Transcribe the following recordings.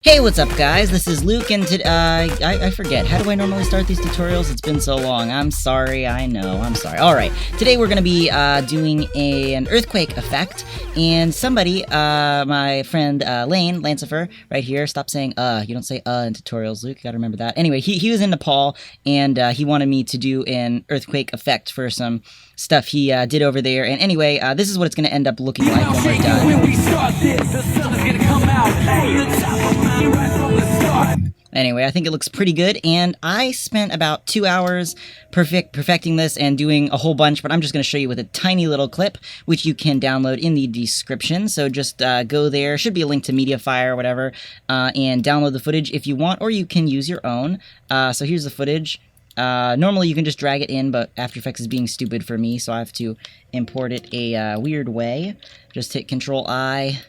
Hey, what's up guys? This is Luke, and I forget, how do I normally start these tutorials? It's been so long. I'm sorry, I know, I'm sorry. Alright, today we're gonna be doing an earthquake effect, and somebody, my friend Lane, Lancifer, right here, stop saying you don't say in tutorials, Luke, you gotta remember that. Anyway, he was in Nepal, and he wanted me to do an earthquake effect for some stuff he did over there, and anyway, this is what it's gonna end up looking like when we're done. When we start this, the sun is gonna come out. Hey, the top of my right from the start. Anyway, I think it looks pretty good, and I spent about 2 hours perfecting this and doing a whole bunch, but I'm just going to show you with a tiny little clip, which you can download in the description. So just go there, should be a link to Mediafire or whatever, and download the footage if you want, or you can use your own. So here's the footage. Normally you can just drag it in, but After Effects is being stupid for me, so I have to import it a weird way. Just hit Control-I.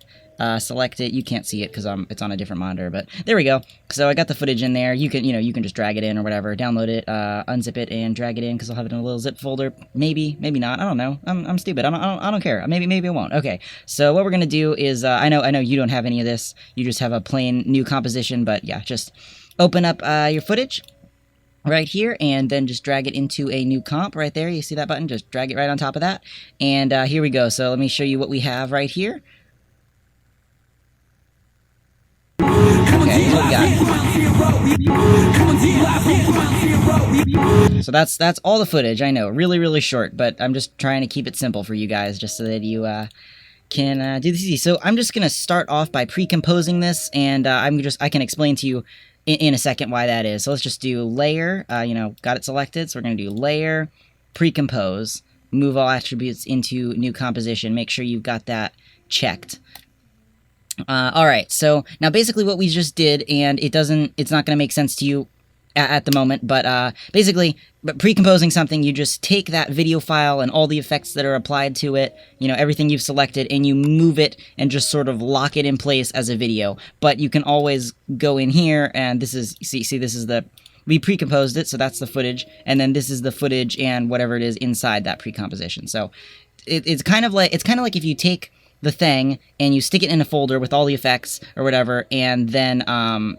Select it. You can't see it because it's on a different monitor, but there we go. So I got the footage in there. You can just drag it in or whatever, download it, unzip it, and drag it in because I'll have it in a little zip folder. Maybe not. I don't know. I'm stupid. I don't care. Maybe I won't. Okay. So what we're gonna do is I know you don't have any of this. You just have a plain new composition, but yeah, just open up your footage right here, and then just drag it into a new comp right there. You see that button? Just drag it right on top of that, and here we go. So let me show you what we have right here. Okay, what we got. So that's all the footage. I know, really short, but I'm just trying to keep it simple for you guys, just so that you can do this easy. So I'm just gonna start off by pre-composing this, and I can explain to you in a second why that is. So let's just do layer. Got it selected. So we're gonna do layer, pre-compose, move all attributes into new composition. Make sure you've got that checked. Alright, so now basically what we just did, and it's not going to make sense to you at the moment, but basically, pre-composing something, you just take that video file and all the effects that are applied to it, everything you've selected, and you move it and just sort of lock it in place as a video. But you can always go in here, and this is, see, this is we pre-composed it, so that's the footage, and then this is the footage and whatever it is inside that pre-composition. So it's kind of like if you take the thing and you stick it in a folder with all the effects or whatever, and then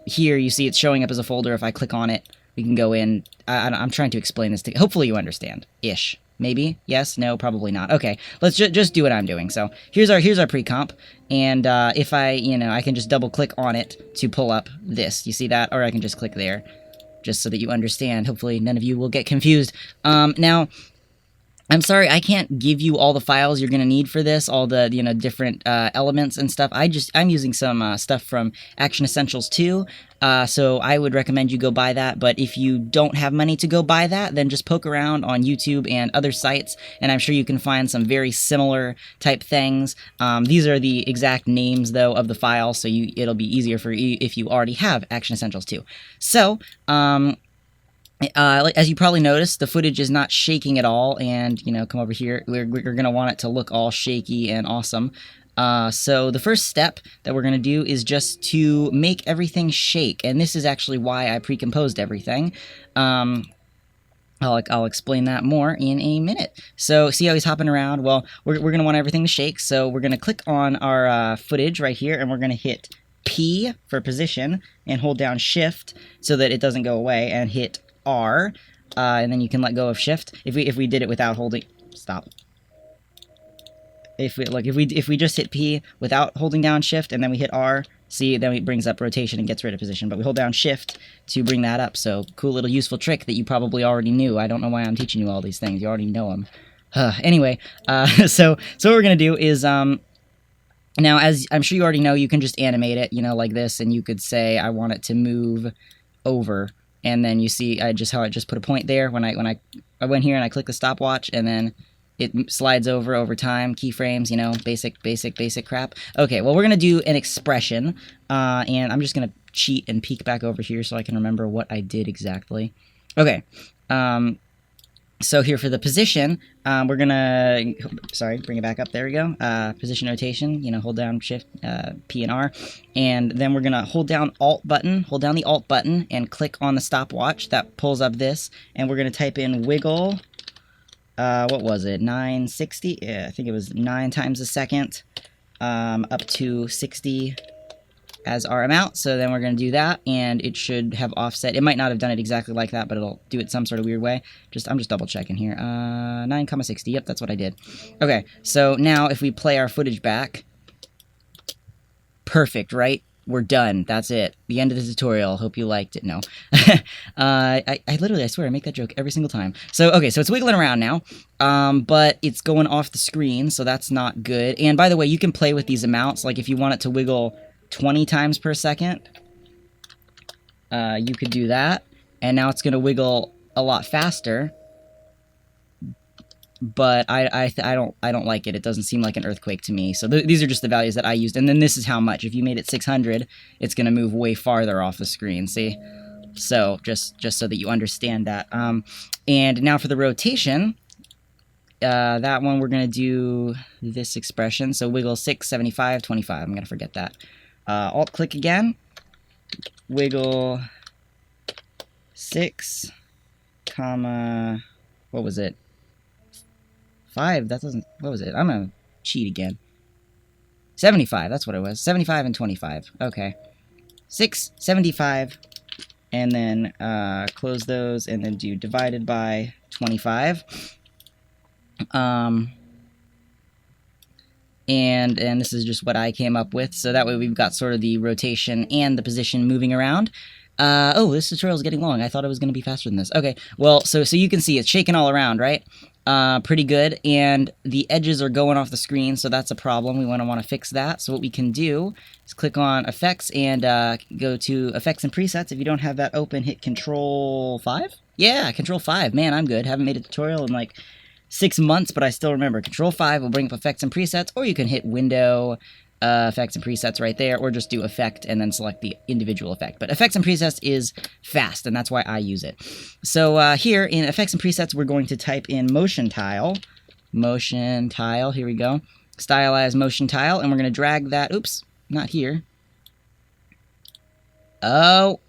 here you see it's showing up as a folder. If I click on it, we can go in. I'm trying to explain this to hopefully you understand ish. Maybe yes, no, probably not. Okay, let's just do what I'm doing. So here's our pre-comp, and if I can just double click on it to pull up this. You see that? Or I can just click there, just so that you understand. Hopefully none of you will get confused. Now, I'm sorry, I can't give you all the files you're going to need for this, all the, different elements and stuff. I'm using some stuff from Action Essentials 2, so I would recommend you go buy that. But if you don't have money to go buy that, then just poke around on YouTube and other sites, and I'm sure you can find some very similar type things. These are the exact names, though, of the files, so it'll be easier for you if you already have Action Essentials 2. So, as you probably noticed, the footage is not shaking at all, and, come over here, we're going to want it to look all shaky and awesome. So the first step that we're going to do is just to make everything shake, and this is actually why I pre-composed everything. I'll explain that more in a minute. So see how he's hopping around? Well, we're going to want everything to shake, so we're going to click on our footage right here, and we're going to hit P for position, and hold down Shift so that it doesn't go away, and hit R, and then you can let go of Shift. If we did it without holding, stop. If we just hit P without holding down Shift, and then we hit R, see, then it brings up rotation and gets rid of position. But we hold down Shift to bring that up. So cool little useful trick that you probably already knew. I don't know why I'm teaching you all these things. You already know them. Anyway, so what we're gonna do is now, as I'm sure you already know, you can just animate it, like this, and you could say I want it to move over. And then you see how I just put a point there when I went here and I click the stopwatch, and then it slides over time, keyframes, basic crap. Okay, well, we're going to do an expression, and I'm just going to cheat and peek back over here so I can remember what I did exactly. Okay, so here for the position, we're gonna, bring it back up, there we go, position rotation, hold down Shift, P and R, and then we're gonna hold down the Alt button, and click on the stopwatch. That pulls up this, and we're gonna type in wiggle, what was it, 960, yeah, I think it was 9 times a second, up to 60 as our amount. So then we're going to do that, and it should have offset. It might not have done it exactly like that, but it'll do it some sort of weird way. I'm just double checking here. 9,60. Yep, that's what I did. Okay, so now if we play our footage back, perfect, right? We're done. That's it. The end of the tutorial. Hope you liked it. No. I literally, I swear, I make that joke every single time. So, okay, so it's wiggling around now, but it's going off the screen, so that's not good. And by the way, you can play with these amounts. Like, if you want it to wiggle 20 times per second, you could do that. And now it's going to wiggle a lot faster. But I don't like it. It doesn't seem like an earthquake to me. So these are just the values that I used. And then this is how much. If you made it 600, it's going to move way farther off the screen. See? So just so that you understand that. And now for the rotation, that one we're going to do this expression. So wiggle 6, 75, 25. I'm going to forget that. Alt-click again. Wiggle 6, comma, what was it? 5, that doesn't, what was it? I'm gonna cheat again. 75, that's what it was. 75 and 25. Okay. 6, 75, and then close those, and then do divided by 25. And this is just what I came up with, so that way we've got sort of the rotation and the position moving around. Oh, this tutorial is getting long. I thought it was going to be faster than this. Okay, well, so you can see it's shaking all around, right? Pretty good, and the edges are going off the screen, so that's a problem. We want to fix that. So what we can do is click on Effects and go to Effects and Presets. If you don't have that open, hit Control 5? Yeah, Control 5. Man, I'm good. Haven't made a tutorial in like 6 months, but I still remember. Control 5 will bring up Effects and Presets, or you can hit Window, Effects and Presets right there, or just do Effect and then select the individual effect. But Effects and Presets is fast, and that's why I use it. So here in Effects and Presets, we're going to type in Motion Tile. Motion Tile, here we go. Stylize Motion Tile, and we're going to drag that, oops, not here. Oh,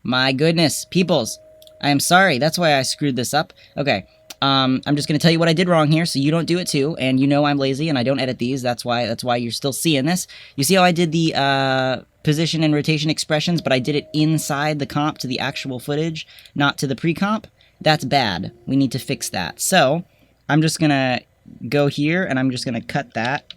my goodness, peoples. I am sorry, that's why I screwed this up. Okay. I'm just going to tell you what I did wrong here, so you don't do it too, and you know I'm lazy and I don't edit these, that's why you're still seeing this. You see how I did the position and rotation expressions, but I did it inside the comp to the actual footage, not to the pre-comp? That's bad. We need to fix that. So, I'm just going to go here, and I'm just going to cut that,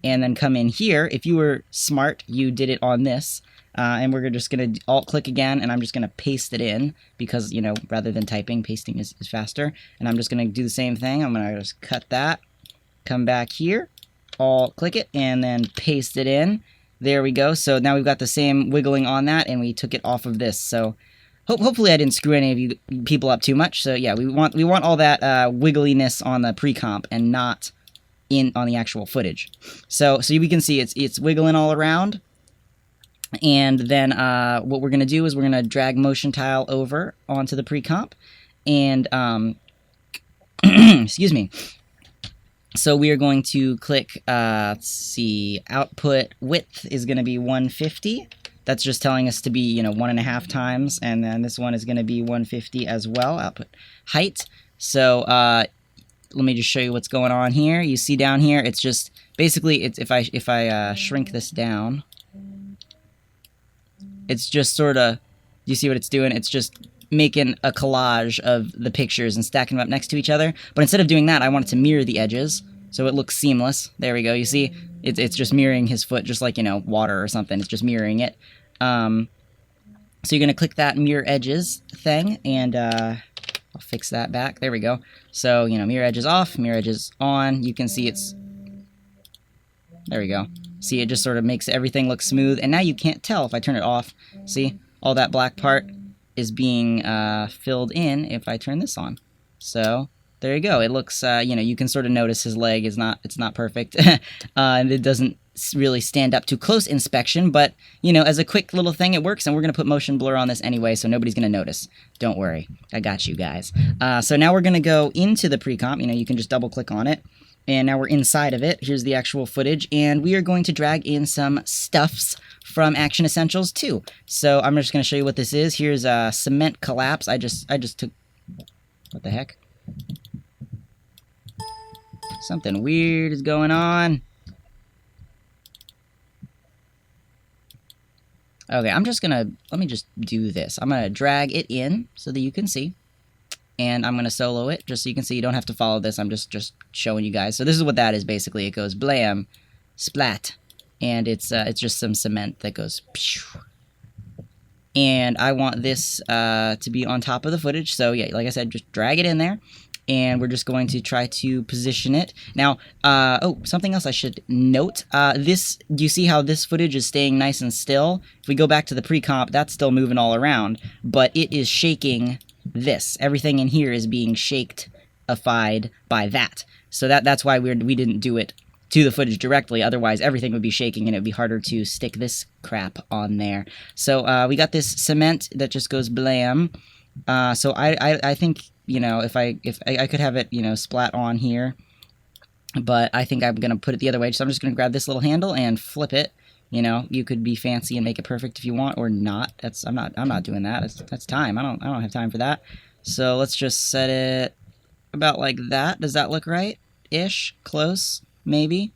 and then come in here. If you were smart, you did it on this. And we're just going to alt-click again, and I'm just going to paste it in, because, you know, rather than typing, pasting is faster. And I'm just going to do the same thing. I'm going to just cut that, come back here, alt-click it, and then paste it in. There we go. So now we've got the same wiggling on that, and we took it off of this. So hopefully I didn't screw any of you people up too much. So yeah, we want all that wiggliness on the pre-comp and not on the actual footage. So we can see it's wiggling all around. And then what we're going to do is we're going to drag Motion Tile over onto the pre-comp. And, excuse me. So we are going to click, let's see, output width is going to be 150. That's just telling us to be, you know, 1.5 times. And then this one is going to be 150 as well, output height. So let me just show you what's going on here. You see down here, it's just, basically, it's if I shrink this down, it's just sort of, you see what it's doing? It's just making a collage of the pictures and stacking them up next to each other. But instead of doing that, I want it to mirror the edges, so it looks seamless. There we go. You see? It's just mirroring his foot, just like, you know, water or something. It's just mirroring it. So you're going to click that mirror edges thing, and I'll fix that back. There we go. So, you know, mirror edges off, mirror edges on. You can see it's... There we go. See, it just sort of makes everything look smooth, and now you can't tell if I turn it off. See, all that black part is being filled in if I turn this on. So there you go. It looks, you know, you can sort of notice his leg is it's not perfect, and it doesn't really stand up to close inspection. But you know, as a quick little thing, it works, and we're gonna put motion blur on this anyway, so nobody's gonna notice. Don't worry, I got you guys. So now we're gonna go into the pre-comp. You know, you can just double click on it. And now we're inside of it. Here's the actual footage, and we are going to drag in some stuffs from Action Essentials too. So I'm just going to show you what this is. Here's a cement collapse. I just took, what the heck? Something weird is going on. Okay, let me just do this. I'm gonna drag it in so that you can see. And I'm gonna solo it just so you can see. You don't have to follow this. I'm just showing you guys. So this is what that is basically. It goes blam, splat, and it's just some cement that goes. Pew. And I want this to be on top of the footage. So yeah, like I said, just drag it in there. And we're just going to try to position it. Now, oh, something else I should note. Do you see how this footage is staying nice and still? If we go back to the pre-comp, that's still moving all around. But it is shaking this. Everything in here is being shaked-ified by that. So that's why we didn't do it to the footage directly. Otherwise, everything would be shaking and it would be harder to stick this crap on there. So we got this cement that just goes blam. So I think, you know, if I could have it, you know, splat on here, but I think I'm gonna put it the other way. So I'm just gonna grab this little handle and flip it. You know, you could be fancy and make it perfect if you want, or not. I'm not doing that. That's time. I don't have time for that. So let's just set it about like that. Does that look right? Ish, close, maybe.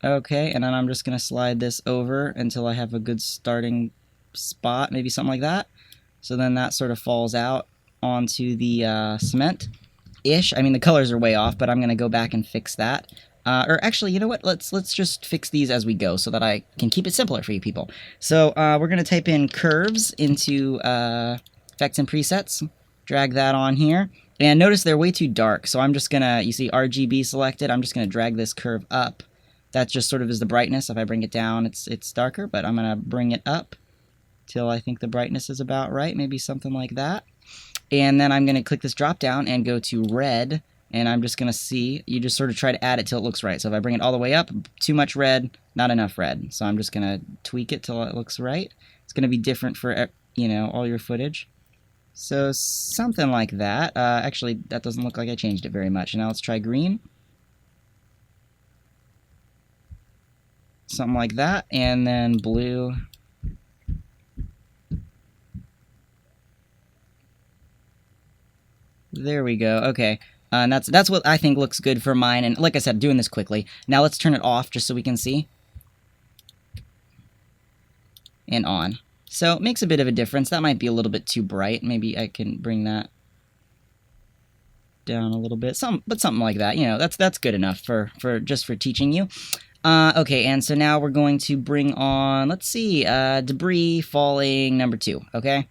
Okay, and then I'm just gonna slide this over until I have a good starting spot, maybe something like that. So then that sort of falls out onto the cement-ish. I mean, the colors are way off, but I'm going to go back and fix that. Or actually, you know what? Let's just fix these as we go so that I can keep it simpler for you people. So we're going to type in curves into effects and presets. Drag that on here. And notice they're way too dark, so I'm just going to, you see RGB selected, I'm just going to drag this curve up. That just sort of is the brightness. If I bring it down, it's darker, but I'm going to bring it up till I think the brightness is about right, maybe something like that. And then I'm going to click this drop down and go to red, and I'm just going to see, you just sort of try to add it till it looks right. So if I bring it all the way up, too much red, not enough red. So I'm just going to tweak it till it looks right. It's going to be different for, you know, all your footage. So something like that. Actually, that doesn't look like I changed it very much. Now let's try green. Something like that, and then blue. There we go. Okay. And that's what I think looks good for mine. And like I said, doing this quickly. Now let's turn it off just so we can see. And on. So it makes a bit of a difference. That might be a little bit too bright. Maybe I can bring that down a little bit. But something like that. You know, that's good enough for just for teaching you. Okay, and so now we're going to bring on, let's see, debris falling number 2. Okay.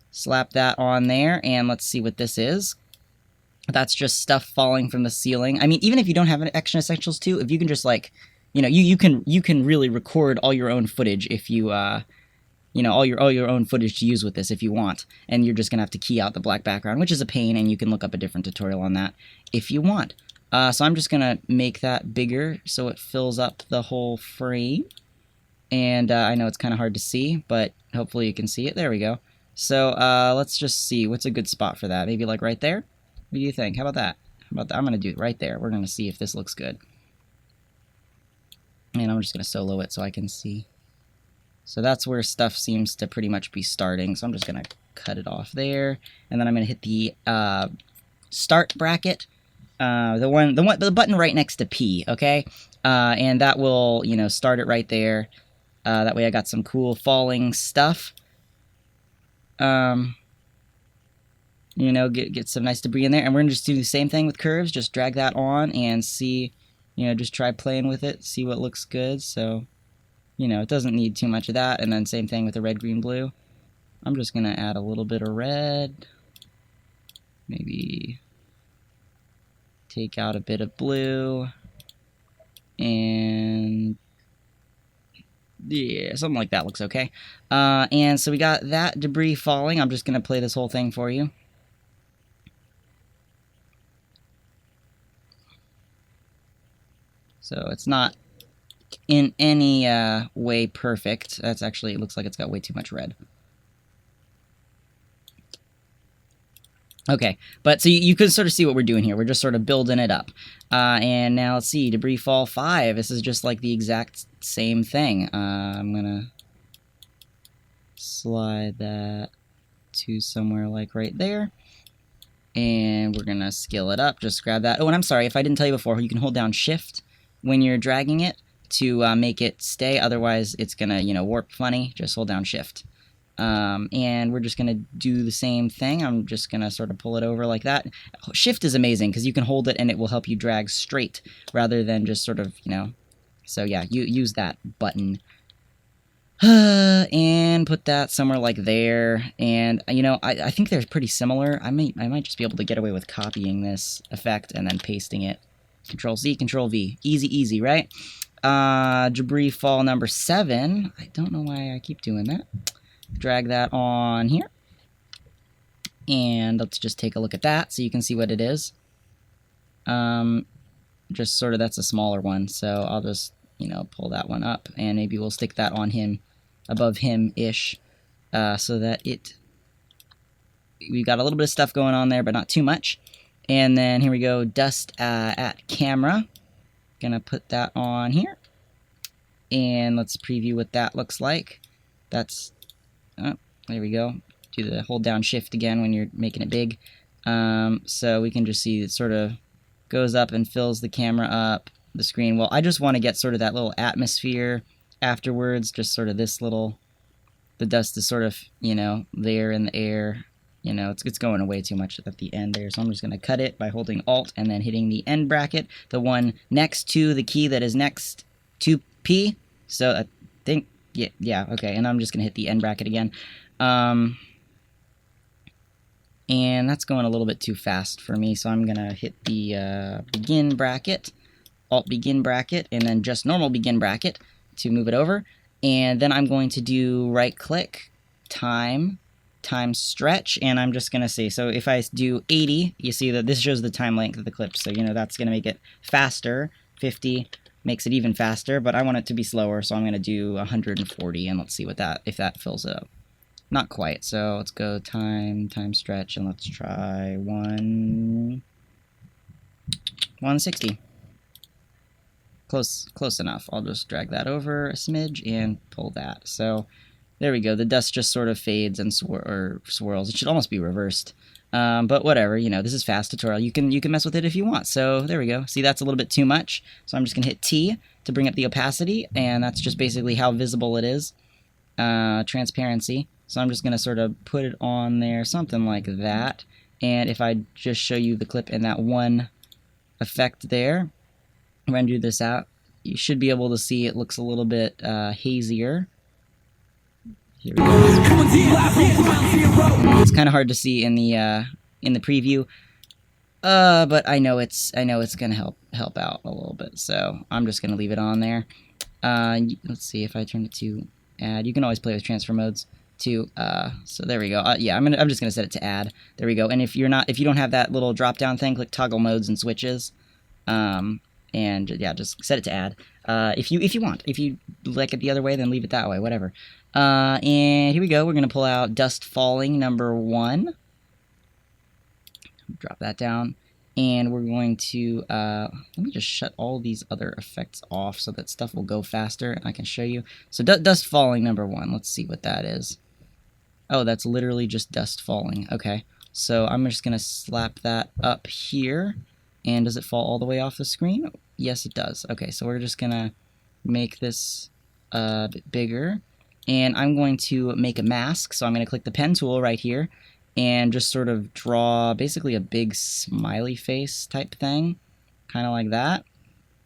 Slap that on there, and let's see what this is. That's just stuff falling from the ceiling. I mean, even if you don't have an Action Essentials 2, if you can just, like, you know, you can really record all your own footage if you, you know, all your own footage to use with this if you want. And you're just going to have to key out the black background, which is a pain, and you can look up a different tutorial on that if you want. So I'm just going to make that bigger so it fills up the whole frame. And I know it's kind of hard to see, but hopefully you can see it. There we go. So let's just see. What's a good spot for that? Maybe like right there? What do you think? How about that? How about that? I'm going to do it right there. We're going to see if this looks good. And I'm just going to solo it so I can see. So that's where stuff seems to pretty much be starting. So I'm just going to cut it off there. And then I'm going to hit the start bracket. The button right next to P, okay? And that will, you know, start it right there. That way I got some cool falling stuff. You know, get some nice debris in there. And we're going to just do the same thing with curves. Just drag that on and see, you know, just try playing with it. See what looks good. So, you know, it doesn't need too much of that. And then same thing with the red, green, blue. I'm just going to add a little bit of red. Maybe take out a bit of blue. And yeah, something like that looks okay. And so we got that debris falling. I'm just going to play this whole thing for you. So it's not in any way perfect. That's actually, it looks like it's got way too much red. Okay, but so you can sort of see what we're doing here. We're just sort of building it up. And now let's see, debris fall 5. This is just like the exact same thing. I'm going to slide that to somewhere like right there. And we're going to scale it up. Just grab that. Oh, and I'm sorry, if I didn't tell you before, you can hold down Shift when you're dragging it to make it stay. Otherwise, it's gonna, you know, warp funny. Just hold down Shift. And we're just gonna do the same thing. I'm just gonna sort of pull it over like that. Shift is amazing because you can hold it and it will help you drag straight rather than just sort of, you know. So yeah, you use that button. And put that somewhere like there. And you know, I think they're pretty similar. I might just be able to get away with copying this effect and then pasting it. Control C, Control V. Easy, easy, right? Debris fall number 7. I don't know why I keep doing that. Drag that on here. And let's just take a look at that so you can see what it is. Just sort of, that's a smaller one. So I'll just, you know, pull that one up. And maybe we'll stick that on him, above him-ish. So that we've got a little bit of stuff going on there, but not too much. And then here we go, dust at camera. Gonna put that on here. And let's preview what that looks like. That's, oh, there we go. Do the hold down Shift again when you're making it big. So we can just see it sort of goes up and fills the camera up, the screen. Well, I just want to get sort of that little atmosphere afterwards, just sort of this little, the dust is sort of, you know, there in the air. You know, it's going away too much at the end there, so I'm just going to cut it by holding Alt and then hitting the end bracket, the one next to the key that is next to P. So I think, yeah, okay, and I'm just going to hit the end bracket again. And that's going a little bit too fast for me, so I'm going to hit the begin bracket, Alt begin bracket, and then just normal begin bracket to move it over. And then I'm going to do right-click, time stretch, and I'm just going to say, so if I do 80, you see that this shows the time length of the clip, so, you know, that's going to make it faster. 50 makes it even faster, but I want it to be slower, so I'm going to do 140, and let's see what that, if that fills it up. Not quite, so let's go time stretch, and let's try 160. Close enough. I'll just drag that over a smidge and pull that. So there we go. The dust just sort of fades and swirls. It should almost be reversed. But whatever, you know, this is fast tutorial. You can mess with it if you want. So there we go. See, that's a little bit too much. So I'm just gonna hit T to bring up the opacity, and that's just basically how visible it is. Transparency. So I'm just gonna sort of put it on there, something like that. And if I just show you the clip in that one effect there, render this out, you should be able to see it looks a little bit hazier. Here we go. It's kind of hard to see in the preview, but I know it's gonna help out a little bit. So I'm just gonna leave it on there. Let's see if I turn it to add. You can always play with transfer modes too. So there we go. Yeah, I'm just gonna set it to add. There we go. And if you don't have that little drop down thing, click toggle modes and switches. And yeah, just set it to add. If you want. If you like it the other way, then leave it that way. Whatever. And here we go. We're gonna pull out dust falling number 1. Drop that down, and we're going to let me just shut all these other effects off so that stuff will go faster and I can show you. So dust falling number 1. Let's see what that is. Oh, that's literally just dust falling. Okay, so I'm just gonna slap that up here. And does it fall all the way off the screen? Yes, it does. Okay, so we're just gonna make this a bit bigger. And I'm going to make a mask, so I'm going to click the pen tool right here and just sort of draw basically a big smiley face type thing, kind of like that,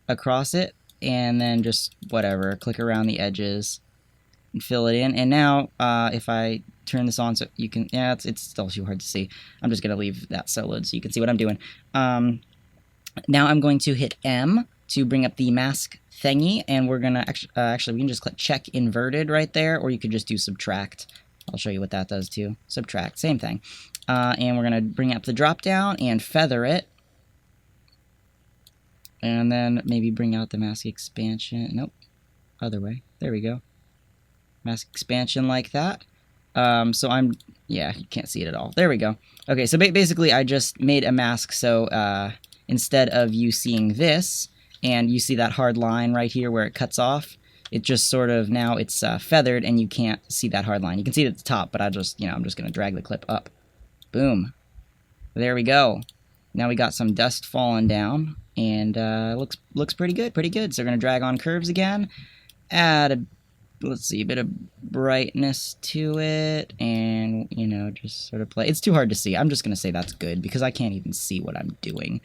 across it, and then just whatever, click around the edges and fill it in. And now if I turn this on so you can, yeah, it's still too hard to see. I'm just going to leave that soloed so you can see what I'm doing. Now I'm going to hit M to bring up the mask thingy, and we're gonna actually we can just click check inverted right there, or you could just do subtract. I'll show you what that does too. Subtract, same thing. And we're gonna bring up the drop down and feather it, and then maybe bring out the mask expansion. Nope, other way. There we go. Mask expansion like that. So yeah, you can't see it at all. There we go. Okay, so basically I just made a mask so instead of you seeing this, and you see that hard line right here where it cuts off, it just sort of, now it's feathered and you can't see that hard line. You can see it at the top, but I'm just going to drag the clip up. Boom. There we go. Now we got some dust falling down, and looks pretty good, pretty good. So we're gonna drag on curves again, add a, let's see, a bit of brightness to it, and you know, just sort of play. It's too hard to see. I'm just gonna say that's good because I can't even see what I'm doing.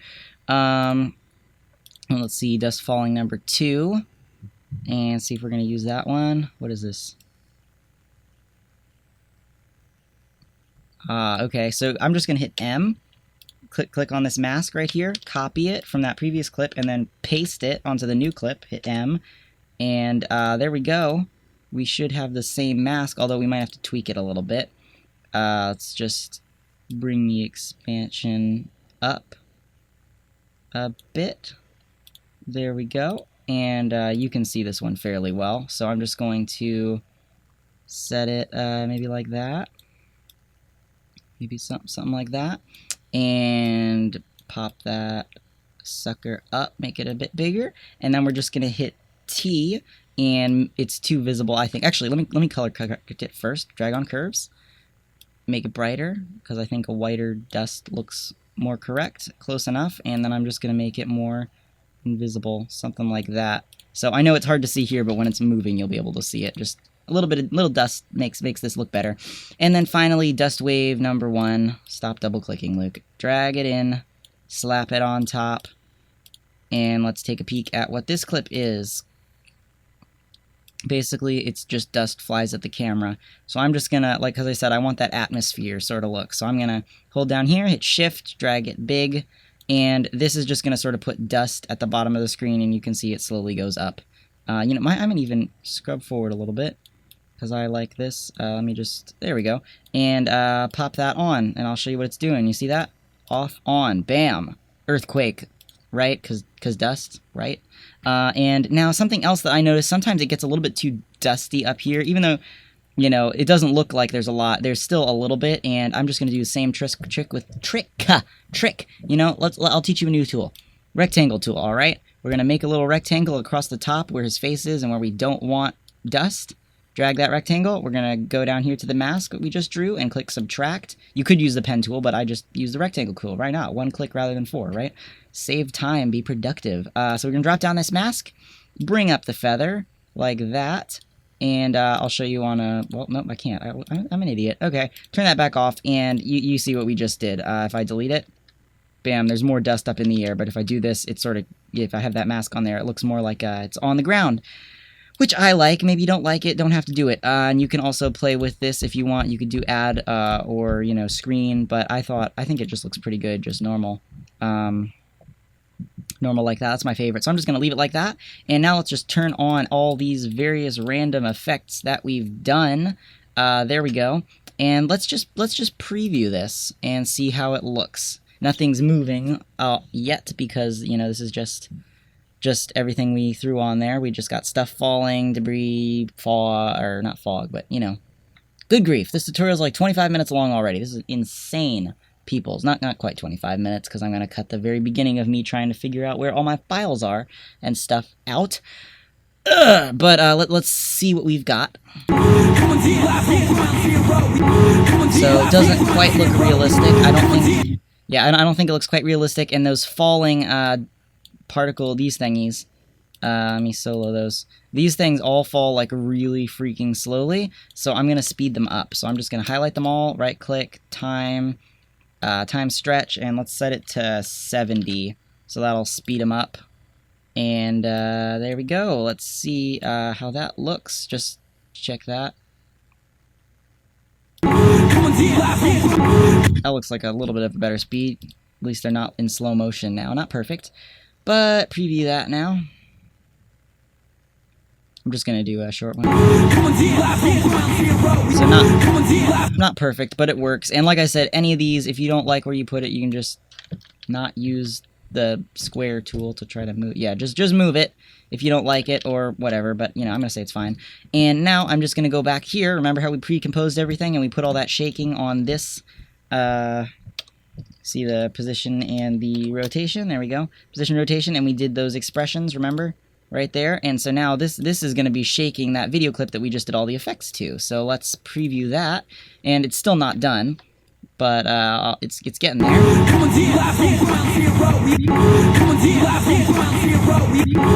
Let's see, dust falling number 2, and see if we're gonna use that one. What is this? Okay, so I'm just gonna hit M. Click on this mask right here, copy it from that previous clip, and then paste it onto the new clip, hit M, and there we go. We should have the same mask, although we might have to tweak it a little bit. Let's just bring the expansion up a bit. There we go, and you can see this one fairly well, so I'm just going to set it maybe like that. Maybe something like that. And pop that sucker up, make it a bit bigger, and then we're just gonna hit T, and it's too visible, I think. Actually, let me color correct it first. Drag on curves, make it brighter, because I think a whiter dust looks more correct, close enough, and then I'm just gonna make it more invisible, something like that. So I know it's hard to see here, but when it's moving, you'll be able to see it. Just a little dust makes this look better. And then finally, dust wave number 1. Stop double clicking, Luke. Drag it in, slap it on top, and let's take a peek at what this clip is. Basically, it's just dust flies at the camera. So I'm just gonna, like, as I said, I want that atmosphere sort of look. So I'm gonna hold down here, hit shift, drag it big, and this is just gonna sort of put dust at the bottom of the screen, and you can see it slowly goes up. You know, I'm gonna even scrub forward a little bit, because I like this. Let me just, there we go. And pop that on, and I'll show you what it's doing. You see that? Off, on, bam. Earthquake, right? Because dust, right? And now something else that I noticed, sometimes it gets a little bit too dusty up here, even though, you know, it doesn't look like there's a lot. There's still a little bit, and I'm just going to do the same trick with trick. You know, I'll teach you a new tool. Rectangle tool, all right? We're going to make a little rectangle across the top where his face is and where we don't want dust. Drag that rectangle. We're going to go down here to the mask that we just drew and click subtract. You could use the pen tool, but I just use the rectangle tool. Why not? 1 click rather than 4, right? Save time, be productive. So we're going to drop down this mask, bring up the feather like that, and I'll show you on a, well, nope, I can't. I'm an idiot. Okay, turn that back off, and you see what we just did. If I delete it, bam, there's more dust up in the air, but if I do this, it's sort of, if I have that mask on there, it looks more like it's on the ground. Which I like. Maybe you don't like it, don't have to do it. And you can also play with this if you want. You could do add or, you know, screen, but I think it just looks pretty good, just normal. Normal like that. That's my favorite. So I'm just going to leave it like that. And now let's just turn on all these various random effects that we've done. There we go. And let's just preview this and see how it looks. Nothing's moving yet because, you know, this is just everything we threw on there. We just got stuff falling, debris, fog, or not fog, but, you know. Good grief, this tutorial is like 25 minutes long already. This is insane, peoples. Not quite 25 minutes, because I'm going to cut the very beginning of me trying to figure out where all my files are and stuff out. But let's see what we've got. So it doesn't quite look realistic. I don't think it looks quite realistic, and those falling particle, these thingies, let me solo those. These things all fall like really freaking slowly, so I'm gonna speed them up. So I'm just gonna highlight them all, right click, time stretch, and let's set it to 70, so that'll speed them up. And there we go. Let's see how that looks. Just check that. That looks like a little bit of a better speed. At least they're not in slow motion now. Not perfect. But preview that now. I'm just going to do a short one. So not perfect, but it works. And like I said, any of these, if you don't like where you put it, you can just not use the square tool to try to move. Yeah, just move it if you don't like it or whatever, but you know, I'm going to say it's fine. And now I'm just going to go back here. Remember how we pre-composed everything and we put all that shaking on this see the position and the rotation. There we go. Position, rotation, and we did those expressions, remember? Right there. And so now this is going to be shaking that video clip that we just did all the effects to. So let's preview that. And it's still not done. but it's getting there.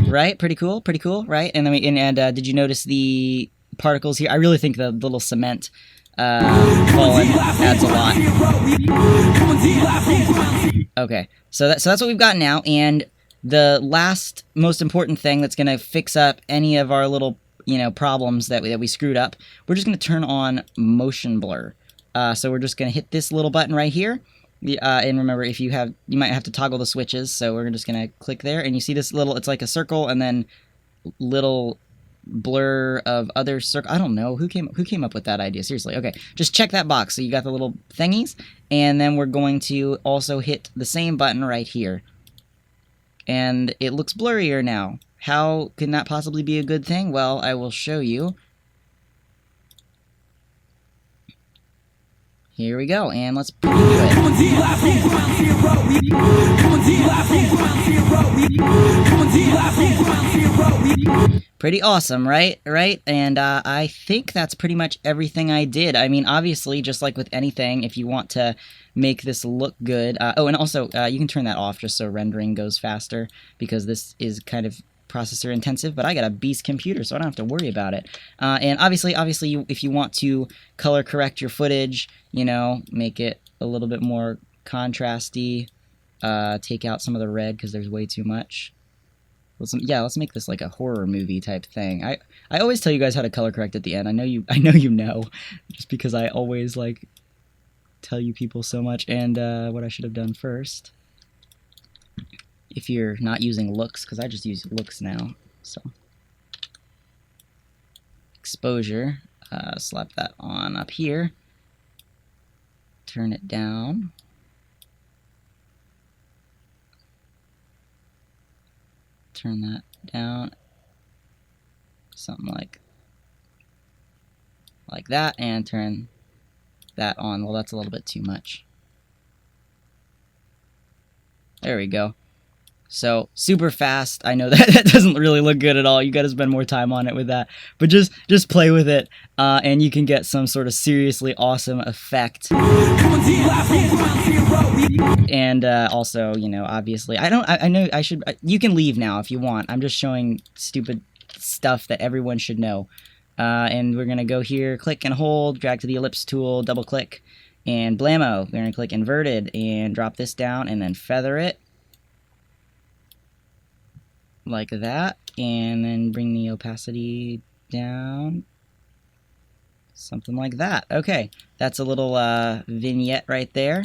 Right, pretty cool, right? And then did you notice the particles here? I really think the little cement falling adds a lot. Okay, so that's what we've got now, and the last most important thing that's going to fix up any of our little problems that we screwed up, we're just going to turn on motion blur. So we're just going to hit this little button right here. And remember, you might have to toggle the switches. So we're just going to click there, and you see this little, it's like a circle, and then little blur of other circle. I don't know who came up with that idea. Seriously. Okay, just check that box. So you got the little thingies, and then we're going to also hit the same button right here. And it looks blurrier now. How can that possibly be a good thing? Well, I will show you. Here we go, and let's preview it. Pretty awesome, right? And I think that's pretty much everything I did. I mean, obviously, just like with anything, if you want to make this look good... oh, and also, you can turn that off just so rendering goes faster, because this is kind of processor intensive, but I got a beast computer, so I don't have to worry about it. And obviously, if you want to color correct your footage, make it a little bit more contrasty, take out some of the red because there's way too much. Let's make this like a horror movie type thing. I always tell you guys how to color correct at the end. I know you know, just because I always like tell you people so much. And what I should have done first, if you're not using looks, because I just use looks now. So exposure, slap that on up here, turn it down, turn that down, something like that, and turn that on. Well, that's a little bit too much. There we go. So, super fast. I know that doesn't really look good at all. You got to spend more time on it with that. But just play with it, and you can get some sort of seriously awesome effect. And also, obviously, you can leave now if you want. I'm just showing stupid stuff that everyone should know. And we're going to go here, click and hold, drag to the ellipse tool, double click, and blammo. We're going to click inverted and drop this down and then feather it. Like that, and then bring the opacity down, something like that. Okay, that's a little vignette right there.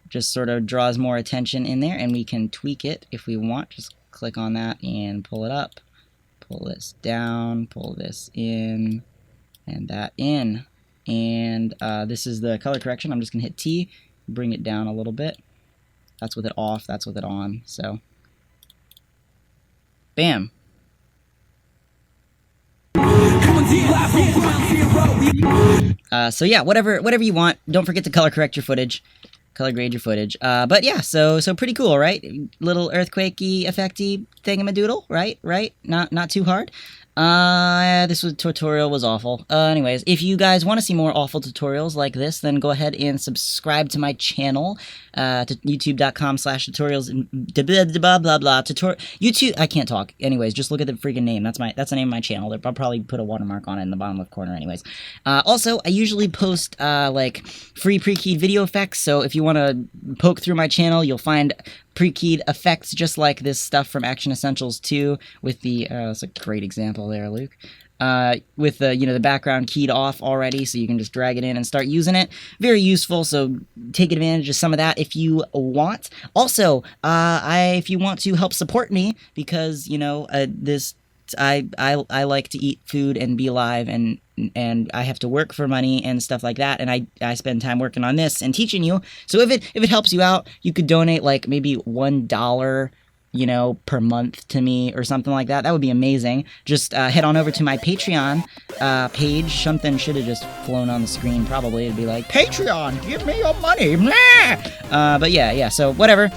Just sort of draws more attention in there, and we can tweak it if we want. Just click on that and pull it up, pull this down, pull this in, and that in. And this is the color correction. I'm just gonna hit T, bring it down a little bit. That's with it off, that's with it on. So bam. So yeah, whatever you want. Don't forget to color correct your footage, color grade your footage. But yeah, so pretty cool, right? Little earthquakey, effecty thingamadoodle, right? Not too hard. This tutorial was awful. Anyways, if you guys want to see more awful tutorials like this, then go ahead and subscribe to my channel, to youtube.com/tutorials and blah blah blah. YouTube, I can't talk. Anyways, just look at the freaking name. That's the name of my channel. I'll probably put a watermark on it in the bottom left corner. Anyways, also I usually post like free pre-keyed video effects. So if you want to poke through my channel, you'll find pre-keyed effects just like this stuff from Action Essentials 2 with the that's a great example there, Luke. With the the background keyed off already, so you can just drag it in and start using it. Very useful, so take advantage of some of that if you want. Also, if you want to help support me, because I like to eat food and be alive, and I have to work for money and stuff like that, and I spend time working on this and teaching you. So if it helps you out, you could donate like maybe $1 per month to me or something like that. That would be amazing. Just head on over to my Patreon page. Something should have just flown on the screen probably. It'd be like, Patreon, give me your money. But yeah, so whatever.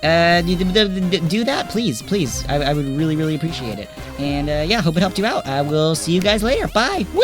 Do that, please. I would really appreciate it. And yeah, hope it helped you out. I will see you guys later. Bye. Woo!